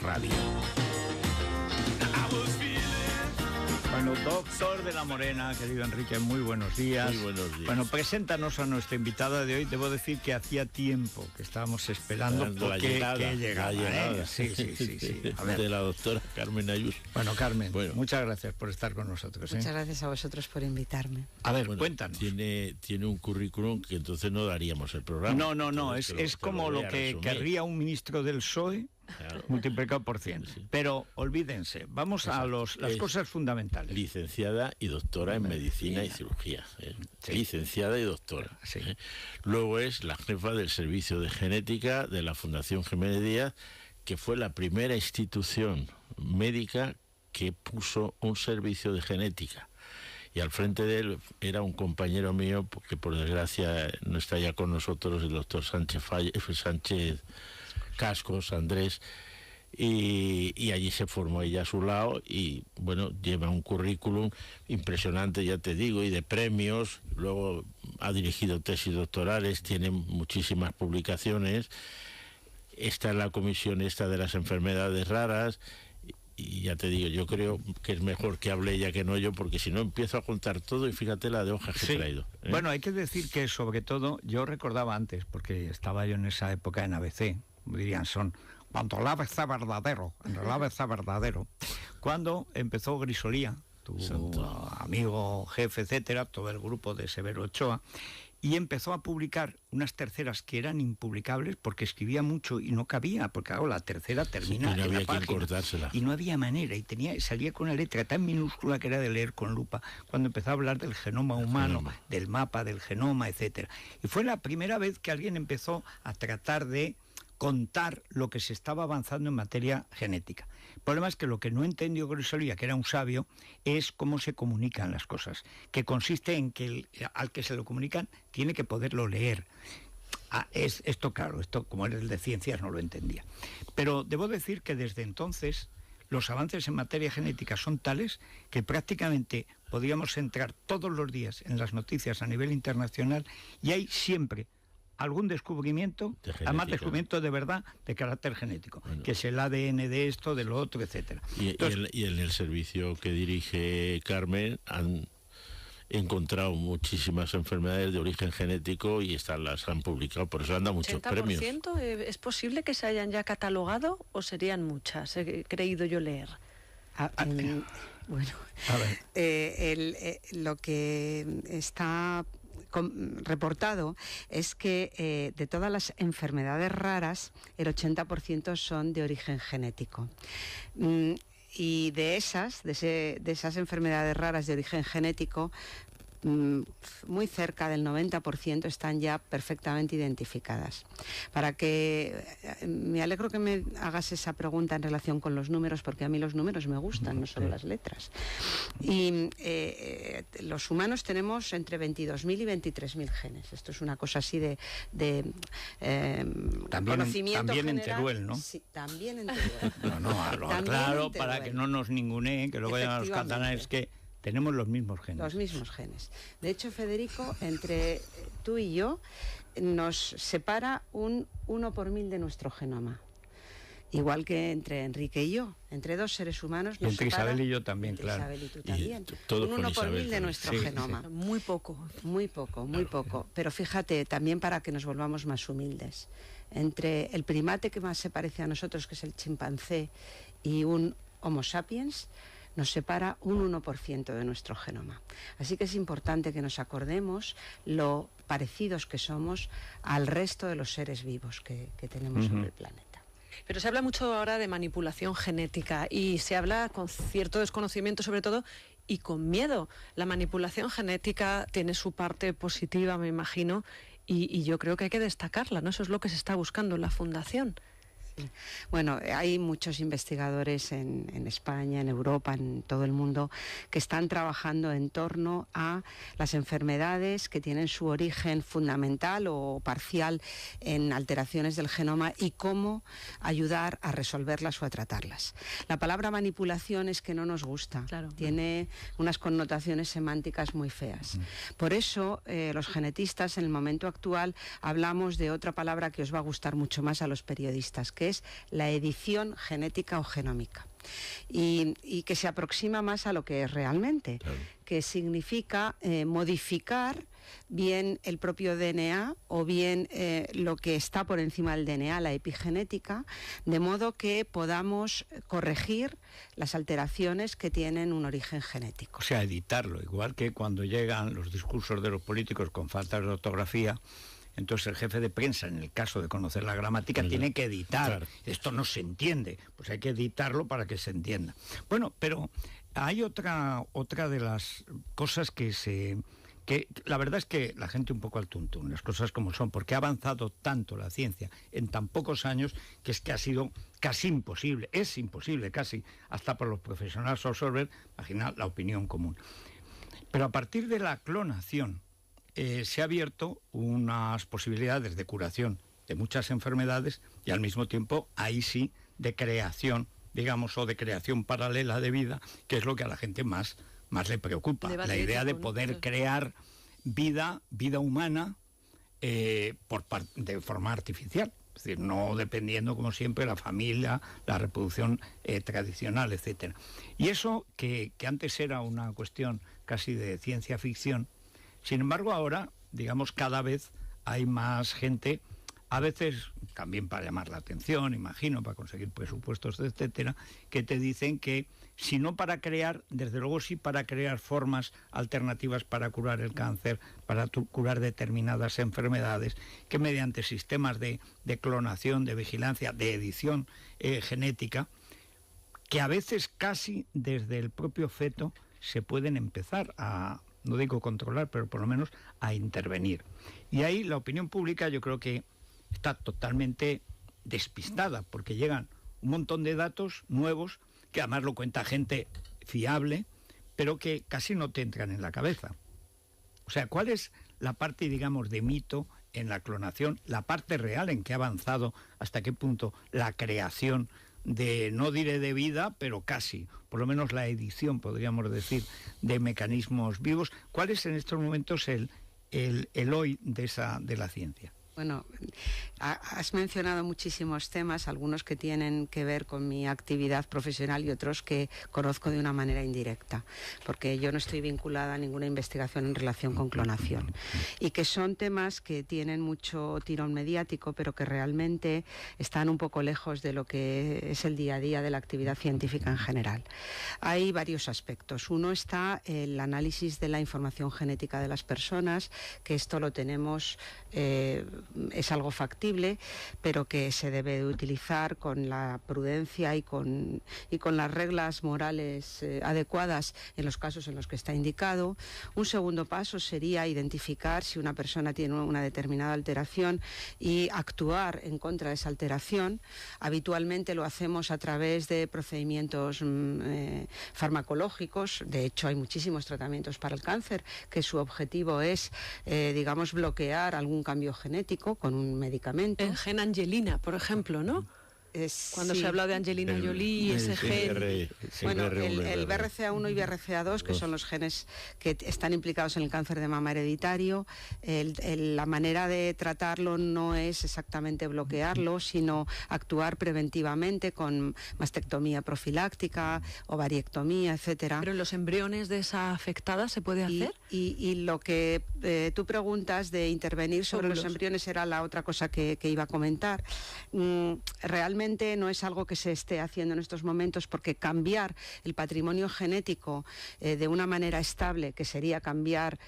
Radio. Bueno, doctor de la Morena, querido Enrique, muy buenos días. Muy buenos días. Bueno, preséntanos a nuestra invitada de hoy. Debo decir que hacía tiempo que estábamos esperando que llegara. Sí. A ver. De la doctora Carmen Ayuso. Bueno, Carmen, muchas gracias por estar con nosotros. Muchas gracias a vosotros por invitarme. A ver, cuéntanos. Tiene un currículum que entonces no daríamos el programa. No, es como lo que querría un ministro del PSOE. Claro. Multiplicado por 100. Sí. Pero olvídense, vamos a las cosas fundamentales. Licenciada y doctora en medicina y cirugía. Sí. Licenciada y doctora. Sí. Luego es la jefa del servicio de genética de la Fundación Jiménez Díaz, que fue la primera institución médica que puso un servicio de genética. Y al frente de él era un compañero mío, que por desgracia no está ya con nosotros, el doctor Sánchez Cascos, Andrés, y allí se formó ella a su lado y bueno, lleva un currículum impresionante, ya te digo, y de premios. Luego ha dirigido tesis doctorales, tiene muchísimas publicaciones, está en la comisión esta de las enfermedades raras. Y ya te digo, yo creo que es mejor que hable ella que no yo, porque si no empiezo a contar todo y fíjate la de hojas que he traído. Bueno, hay que decir que sobre todo, yo recordaba antes, porque estaba yo en esa época en ABC, dirían cuando el ave está verdadero, cuando empezó Grisolía, tu amigo, jefe, etcétera, todo el grupo de Severo Ochoa, y empezó a publicar unas terceras que eran impublicables porque escribía mucho y no cabía, porque claro, la tercera termina y no había en la página, quien cortársela. Y no había manera, y salía con una letra tan minúscula que era de leer con lupa, cuando empezó a hablar del genoma humano, del mapa del genoma, etcétera. Y fue la primera vez que alguien empezó a tratar de contar lo que se estaba avanzando en materia genética. El problema es que lo que no entendió Grisolía, que era un sabio, es cómo se comunican las cosas, que consiste en que al que se lo comunican tiene que poderlo leer. Esto como era el de ciencias no lo entendía. Pero debo decir que desde entonces los avances en materia genética son tales que prácticamente podríamos entrar todos los días en las noticias a nivel internacional y hay siempre algún descubrimiento, además descubrimiento de verdad de carácter genético, que es el ADN de esto, de lo otro, etcétera. Y en el servicio que dirige Carmen han encontrado muchísimas enfermedades de origen genético y las han publicado, por eso han dado muchos premios. ¿80%? ¿Es posible que se hayan ya catalogado o serían muchas? He creído yo leer. Lo que está reportado es que de todas las enfermedades raras, el 80% son de origen genético. Y de esas enfermedades raras de origen genético, muy cerca del 90% están ya perfectamente identificadas. Me alegro que me hagas esa pregunta en relación con los números, porque a mí los números me gustan, no solo las letras. Y los humanos tenemos entre 22.000 y 23.000 genes. Esto es una cosa así de conocimiento también general. En Teruel, ¿no? Sí, también en Teruel. Claro, para que no nos ninguneen, que luego llegan los catalanes que tenemos los mismos genes. Los mismos genes. De hecho, Federico, entre tú y yo, nos separa un 1 por 1000 de nuestro genoma. Igual que entre Enrique y yo, entre dos seres humanos nos entre separa... Isabel y yo también, claro. Isabel y tú también. Un 1 por 1000 de nuestro genoma. Sí. Muy poco. Pero fíjate, también para que nos volvamos más humildes. Entre el primate que más se parece a nosotros, que es el chimpancé, y un Homo sapiens, nos separa un 1% de nuestro genoma. Así que es importante que nos acordemos lo parecidos que somos al resto de los seres vivos que tenemos sobre el planeta. Pero se habla mucho ahora de manipulación genética y se habla con cierto desconocimiento sobre todo y con miedo. La manipulación genética tiene su parte positiva, me imagino, y yo creo que hay que destacarla, ¿no? Eso es lo que se está buscando en la Fundación. Bueno, hay muchos investigadores en España, en Europa, en todo el mundo, que están trabajando en torno a las enfermedades que tienen su origen fundamental o parcial en alteraciones del genoma y cómo ayudar a resolverlas o a tratarlas. La palabra manipulación es que no nos gusta, claro. Tiene unas connotaciones semánticas muy feas. Por eso los genetistas en el momento actual hablamos de otra palabra que os va a gustar mucho más a los periodistas, que que es la edición genética o genómica. Y que se aproxima más a lo que es realmente, claro, que significa modificar bien el propio DNA o bien lo que está por encima del DNA, la epigenética, de modo que podamos corregir las alteraciones que tienen un origen genético. O sea, editarlo, igual que cuando llegan los discursos de los políticos con faltas de ortografía. Entonces el jefe de prensa, en el caso de conocer la gramática, tiene que editar. Claro. Esto no se entiende, pues hay que editarlo para que se entienda. Bueno, pero hay otra de las cosas que la verdad es que la gente un poco al tuntún, las cosas como son, porque ha avanzado tanto la ciencia en tan pocos años que es que ha sido casi imposible, es imposible casi, hasta para los profesionales absorber, imagina la opinión común. Pero a partir de la clonación, se ha abierto unas posibilidades de curación de muchas enfermedades y al mismo tiempo, ahí sí, de creación, digamos, o de creación paralela de vida, que es lo que a la gente más le preocupa. La idea de poder crear vida humana de forma artificial. Es decir, no dependiendo, como siempre, de la familia, la reproducción tradicional, etc. Y eso, que antes era una cuestión casi de ciencia ficción, sin embargo, ahora, digamos, cada vez hay más gente, a veces también para llamar la atención, imagino, para conseguir presupuestos, etcétera, que te dicen que, si no para crear, desde luego sí para crear formas alternativas para curar el cáncer, para curar determinadas enfermedades, que mediante sistemas de clonación, de vigilancia, de edición genética, que a veces casi desde el propio feto se pueden empezar a, no digo controlar, pero por lo menos a intervenir. Y ahí la opinión pública yo creo que está totalmente despistada, porque llegan un montón de datos nuevos, que además lo cuenta gente fiable, pero que casi no te entran en la cabeza. O sea, ¿cuál es la parte, digamos, de mito en la clonación, la parte real en que ha avanzado, hasta qué punto la creación de, no diré de vida, pero casi, por lo menos la edición, podríamos decir, de mecanismos vivos? ¿Cuál es en estos momentos el hoy de la ciencia? Bueno, has mencionado muchísimos temas, algunos que tienen que ver con mi actividad profesional y otros que conozco de una manera indirecta, porque yo no estoy vinculada a ninguna investigación en relación con clonación, y que son temas que tienen mucho tirón mediático, pero que realmente están un poco lejos de lo que es el día a día de la actividad científica en general. Hay varios aspectos. Uno está el análisis de la información genética de las personas, que esto lo tenemos, es algo factible, pero que se debe de utilizar con la prudencia y con las reglas morales adecuadas en los casos en los que está indicado. Un segundo paso sería identificar si una persona tiene una determinada alteración y actuar en contra de esa alteración. Habitualmente lo hacemos a través de procedimientos farmacológicos. De hecho, hay muchísimos tratamientos para el cáncer que su objetivo es, digamos, bloquear algún cambio genético con un medicamento. El gen Angelina, por ejemplo, ¿no? Cuando se habla de Angelina Jolie, ese gen... Bueno, el BRCA1 y BRCA2, que son los genes que están implicados en el cáncer de mama hereditario, la manera de tratarlo no es exactamente bloquearlo, sino actuar preventivamente con mastectomía profiláctica, ovariectomía, etcétera. ¿Pero en los embriones de esa afectada se puede hacer? Y lo que tú preguntas de intervenir sobre los embriones era la otra cosa que iba a comentar. Realmente no es algo que se esté haciendo en estos momentos, porque cambiar el patrimonio genético de una manera estable, que sería cambiar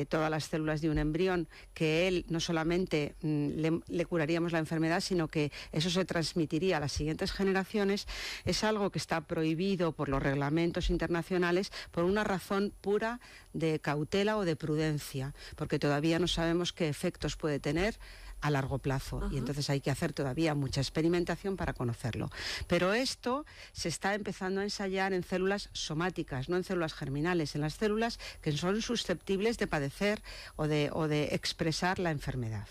todas las células de un embrión, que él no solamente le curaríamos la enfermedad, sino que eso se transmitiría a las siguientes generaciones, es algo que está prohibido por los reglamentos internacionales por una razón pura de cautela o de prudencia, porque todavía no sabemos qué efectos puede tener a largo plazo. Y entonces hay que hacer todavía mucha experimentación para conocerlo. Pero esto se está empezando a ensayar en células somáticas, no en células germinales, en las células que son susceptibles de padecer o de expresar la enfermedad.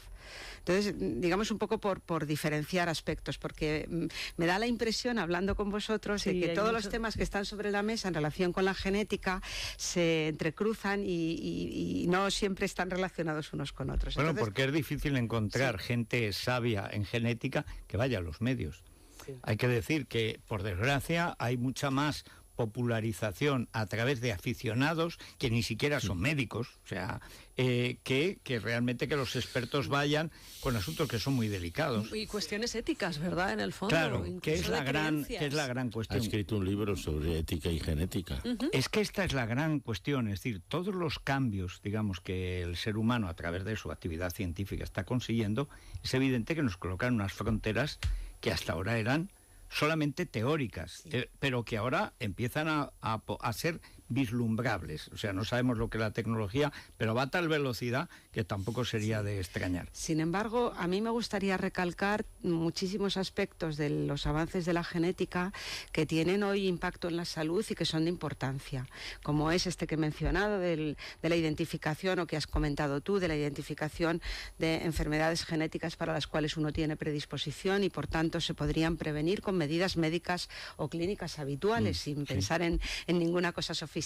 Entonces, digamos un poco por diferenciar aspectos, porque me da la impresión, hablando con vosotros, de que todos los temas que están sobre la mesa en relación con la genética se entrecruzan y no siempre están relacionados unos con otros. Bueno, entonces, porque es difícil encontrar gente sabia en genética que vaya a los medios. Hay que decir que, por desgracia, hay mucha más popularización a través de aficionados que ni siquiera son médicos, o sea, que realmente que los expertos vayan con asuntos que son muy delicados. Y cuestiones éticas, ¿verdad? En el fondo. Claro, que es la gran cuestión. Ha escrito un libro sobre ética y genética. Es que esta es la gran cuestión, es decir, todos los cambios, digamos, que el ser humano a través de su actividad científica está consiguiendo, es evidente que nos colocan unas fronteras que hasta ahora eran solamente teóricas, pero que ahora empiezan a ser vislumbrables. O sea, no sabemos lo que es la tecnología, pero va a tal velocidad que tampoco sería de extrañar. Sin embargo, a mí me gustaría recalcar muchísimos aspectos de los avances de la genética que tienen hoy impacto en la salud y que son de importancia, como es este que he mencionado de la identificación, o que has comentado tú, de la identificación de enfermedades genéticas para las cuales uno tiene predisposición y por tanto se podrían prevenir con medidas médicas o clínicas habituales, sin pensar en ninguna cosa sofisticada.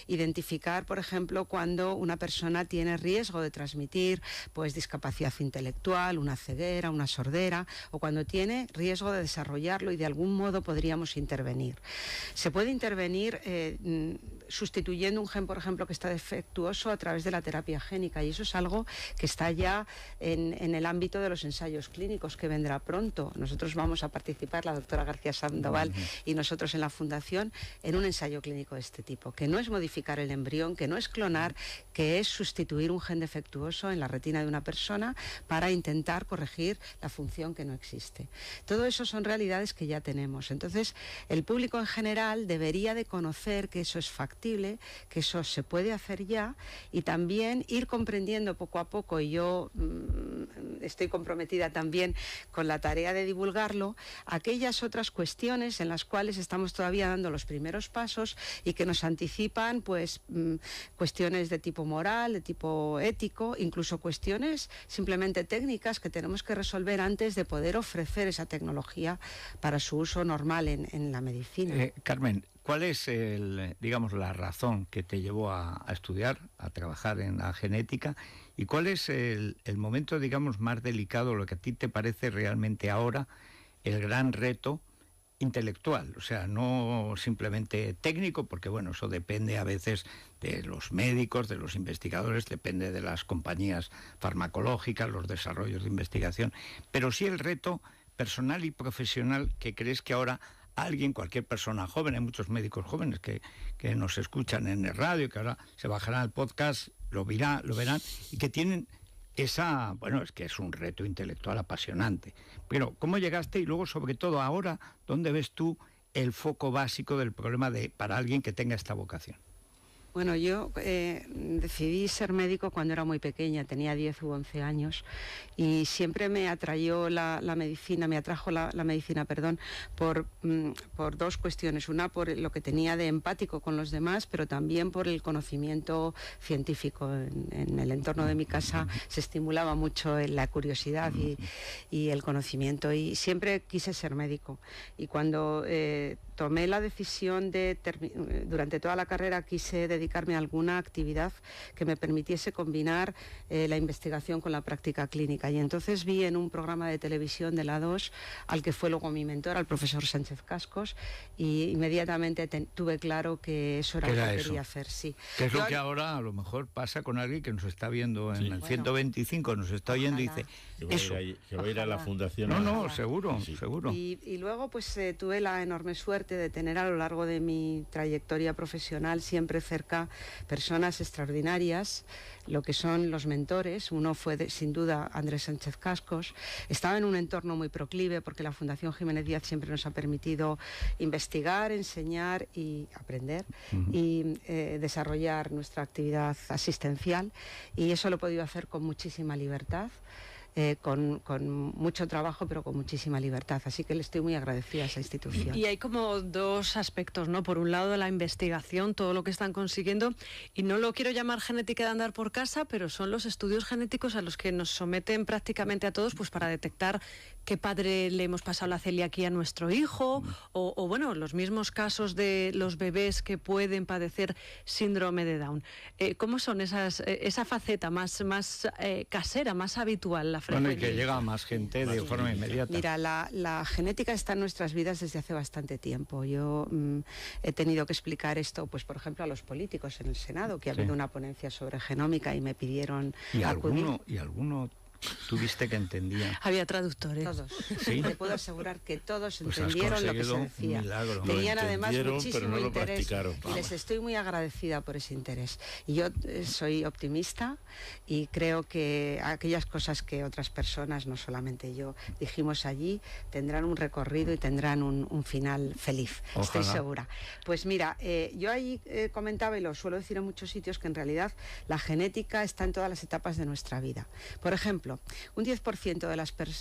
Identificar, por ejemplo, cuando una persona tiene riesgo de transmitir pues discapacidad intelectual, una ceguera, una sordera, o cuando tiene riesgo de desarrollarlo y de algún modo podríamos intervenir. Se puede intervenir sustituyendo un gen, por ejemplo, que está defectuoso a través de la terapia génica, y eso es algo que está ya en el ámbito de los ensayos clínicos, que vendrá pronto. Nosotros vamos a participar, la doctora García Sandoval y nosotros en la Fundación, en un ensayo clínico de este tipo, que no es modificar el embrión, que no es clonar, que es sustituir un gen defectuoso en la retina de una persona para intentar corregir la función que no existe. Todo eso son realidades que ya tenemos. Entonces, el público en general debería de conocer que eso es factible, que eso se puede hacer ya, y también ir comprendiendo poco a poco, y yo estoy comprometida también con la tarea de divulgarlo, aquellas otras cuestiones en las cuales estamos todavía dando los primeros pasos y que nos anticipan pues cuestiones de tipo moral, de tipo ético, incluso cuestiones simplemente técnicas que tenemos que resolver antes de poder ofrecer esa tecnología para su uso normal en la medicina. Carmen, ¿cuál es digamos, la razón que te llevó a estudiar, a trabajar en la genética? ¿Y cuál es el momento, digamos, más delicado, lo que a ti te parece realmente ahora el gran reto intelectual? O sea, no simplemente técnico, porque bueno, eso depende a veces de los médicos, de los investigadores, depende de las compañías farmacológicas, los desarrollos de investigación, pero sí el reto personal y profesional que crees que ahora alguien, cualquier persona joven, hay muchos médicos jóvenes que nos escuchan en el radio, que ahora se bajarán al podcast, lo verán, y que tienen bueno, es que es un reto intelectual apasionante. Pero, ¿cómo llegaste? Y luego, sobre todo ahora, ¿dónde ves tú el foco básico del problema para alguien que tenga esta vocación? Bueno, yo decidí ser médico cuando era muy pequeña, tenía 10 u 11 años, y siempre me atrajo la medicina, por dos cuestiones. Una, por lo que tenía de empático con los demás, pero también por el conocimiento científico. En el entorno de mi casa se estimulaba mucho la curiosidad y el conocimiento, y siempre quise ser médico. Y cuando tomé la decisión durante toda la carrera quise dedicarme a alguna actividad que me permitiese combinar la investigación con la práctica clínica. Y entonces vi en un programa de televisión de la 2, al que fue luego mi mentor, al profesor Sánchez Cascos, y inmediatamente tuve claro que eso era lo que quería hacer. Sí. ¿Qué es lo que ahora a lo mejor pasa con alguien que nos está viendo en el 125, nos está oyendo y dice... Que va a ir a la fundación. Seguro. Y luego pues tuve la enorme suerte de tener a lo largo de mi trayectoria profesional siempre cerca personas extraordinarias, lo que son los mentores. Uno fue sin duda Andrés Sánchez Cascos. Estaba en un entorno muy proclive porque la Fundación Jiménez Díaz siempre nos ha permitido investigar, enseñar y aprender y desarrollar nuestra actividad asistencial, y eso lo he podido hacer con muchísima libertad. Con mucho trabajo, pero con muchísima libertad. Así que le estoy muy agradecida a esa institución. Y hay como dos aspectos, ¿no? Por un lado, la investigación, todo lo que están consiguiendo, y no lo quiero llamar genética de andar por casa, pero son los estudios genéticos a los que nos someten prácticamente a todos, pues para detectar qué padre le hemos pasado la celiaquía a nuestro hijo, o bueno, los mismos casos de los bebés que pueden padecer síndrome de Down. ¿Cómo son esa faceta más casera, más habitual, la frecuencia. Bueno, y que llega a más gente de forma inmediata. Mira, la genética está en nuestras vidas desde hace bastante tiempo. Yo he tenido que explicar esto, pues por ejemplo, a los políticos en el Senado, que ha habido una ponencia sobre genómica y me pidieron acudir. ¿Y alguno tuviste que entendía? Había traductores. Todos. ¿Sí? Te puedo asegurar que todos Pues entendieron lo que se un decía. milagro. Tenían además muchísimo pero no lo interés practicaron. y les estoy muy agradecida por ese interés. Y yo soy optimista y creo que aquellas cosas que otras personas, no solamente yo, dijimos allí, tendrán un recorrido y tendrán un final feliz. Ojalá. Estoy segura. Pues mira, yo ahí comentaba, y lo suelo decir en muchos sitios, que en realidad la genética está en todas las etapas de nuestra vida. Por ejemplo, un 10%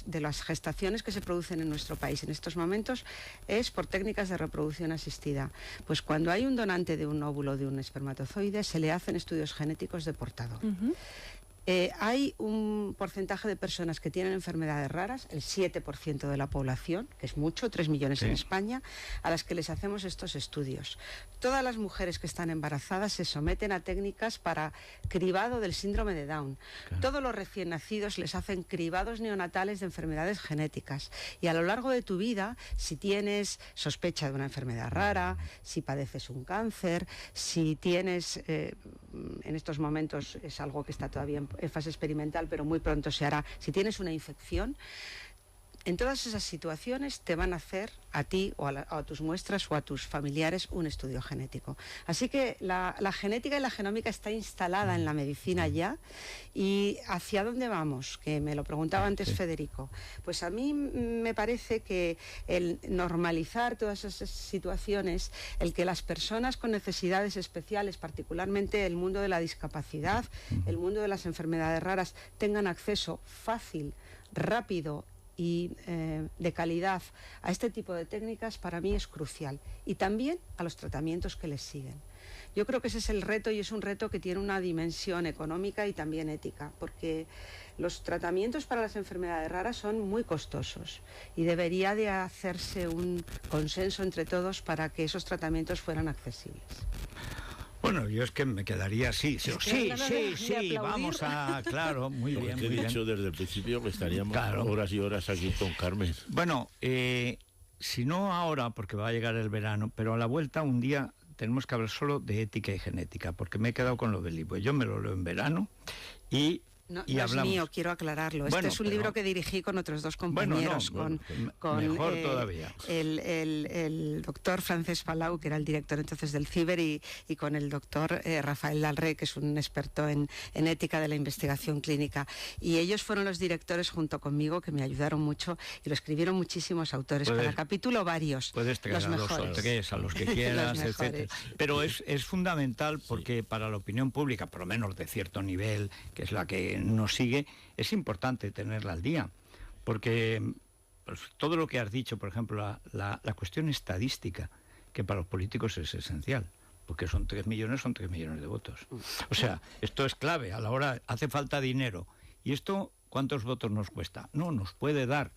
de las gestaciones que se producen en nuestro país en estos momentos es por técnicas de reproducción asistida. Pues cuando hay un donante de un óvulo, de un espermatozoide, se le hacen estudios genéticos de portador. Hay un porcentaje de personas que tienen enfermedades raras, el 7% de la población, que es mucho, 3 millones en España, a las que les hacemos estos estudios. Todas las mujeres que están embarazadas se someten a técnicas para cribado del síndrome de Down. Claro. Todos los recién nacidos les hacen cribados neonatales de enfermedades genéticas. Y a lo largo de tu vida, si tienes sospecha de una enfermedad rara, si padeces un cáncer, si tienes, en estos momentos es algo que está todavía en fase experimental, pero muy pronto se hará, si tienes una infección, en todas esas situaciones te van a hacer a ti o a tus muestras o a tus familiares un estudio genético. Así que la genética y la genómica está instalada en la medicina ya. ¿Y hacia dónde vamos? Que me lo preguntaba antes Federico. Pues a mí me parece que el normalizar todas esas situaciones, el que las personas con necesidades especiales, particularmente el mundo de la discapacidad, el mundo de las enfermedades raras, tengan acceso fácil, rápido y de calidad a este tipo de técnicas, para mí es crucial. Y también a los tratamientos que les siguen. Yo creo que ese es el reto, y es un reto que tiene una dimensión económica y también ética, porque los tratamientos para las enfermedades raras son muy costosos y debería de hacerse un consenso entre todos para que esos tratamientos fueran accesibles. Bueno, yo es que me quedaría así. Sí, vamos a... Claro, muy bien, muy bien. He dicho desde el principio que estaríamos horas y horas aquí con Carmen. Bueno, si no ahora, porque va a llegar el verano, pero a la vuelta un día tenemos que hablar solo de ética y genética, porque me he quedado con lo del libro. Yo me lo leo en verano y... No es mío, quiero aclararlo. Este es un libro que dirigí con otros dos compañeros, con mejor todavía. El doctor Francesc Palau, que era el director entonces del CIBER, y con el doctor Rafael Dalrey, que es un experto en ética de la investigación clínica. Y ellos fueron los directores junto conmigo, que me ayudaron mucho, y lo escribieron muchísimos autores. Cada capítulo varios. Puedes traer a 2 o 3, a los que quieras, etc. Pero es fundamental porque para la opinión pública, por lo menos de cierto nivel, que es la que nos sigue, es importante tenerla al día, porque pues, todo lo que has dicho, por ejemplo, la cuestión estadística, que para los políticos es esencial, porque son 3 millones de votos. O sea, esto es clave, a la hora hace falta dinero. ¿Y esto cuántos votos nos cuesta? No, nos puede dar,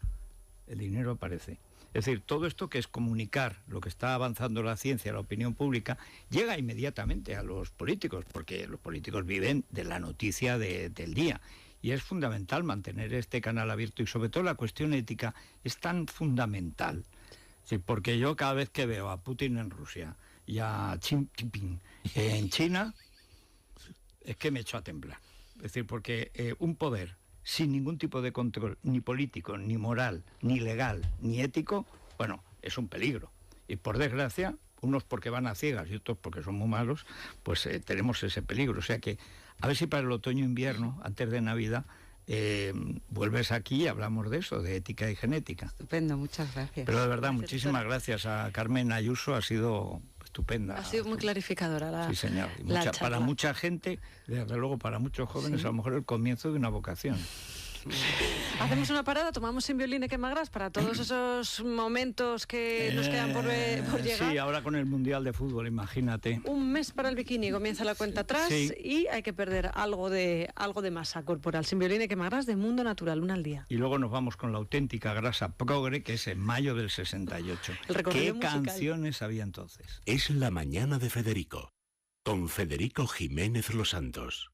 el dinero aparece. Es decir, todo esto que es comunicar lo que está avanzando la ciencia, la opinión pública, llega inmediatamente a los políticos, porque los políticos viven de la noticia del día. Y es fundamental mantener este canal abierto, y sobre todo la cuestión ética es tan fundamental. Sí, porque yo cada vez que veo a Putin en Rusia y a Xi Jinping en China, es que me echo a temblar. Es decir, porque un poder sin ningún tipo de control, ni político, ni moral, ni legal, ni ético, bueno, es un peligro. Y por desgracia, unos porque van a ciegas y otros porque son muy malos, pues tenemos ese peligro. O sea que, a ver si para el otoño-invierno, antes de Navidad, vuelves aquí y hablamos de eso, de ética y genética. Estupendo, muchas gracias. Pero de verdad, muchísimas gracias a Carmen Ayuso, ha sido estupenda. Ha sido muy clarificadora sí, señor. Para mucha gente, desde luego para muchos jóvenes, a lo mejor el comienzo de una vocación. Hacemos una parada, tomamos Sin Violín y Quemagras para todos esos momentos que nos quedan por llegar. Sí, ahora con el Mundial de Fútbol, imagínate. Un mes para el bikini, comienza la cuenta atrás y hay que perder algo de masa corporal. Sin Violín y Quemagras de Mundo Natural, 1 al día. Y luego nos vamos con la auténtica grasa progre, que es en mayo del 68. ¿Qué canciones había entonces? Es la mañana de Federico, con Federico Jiménez Los Santos.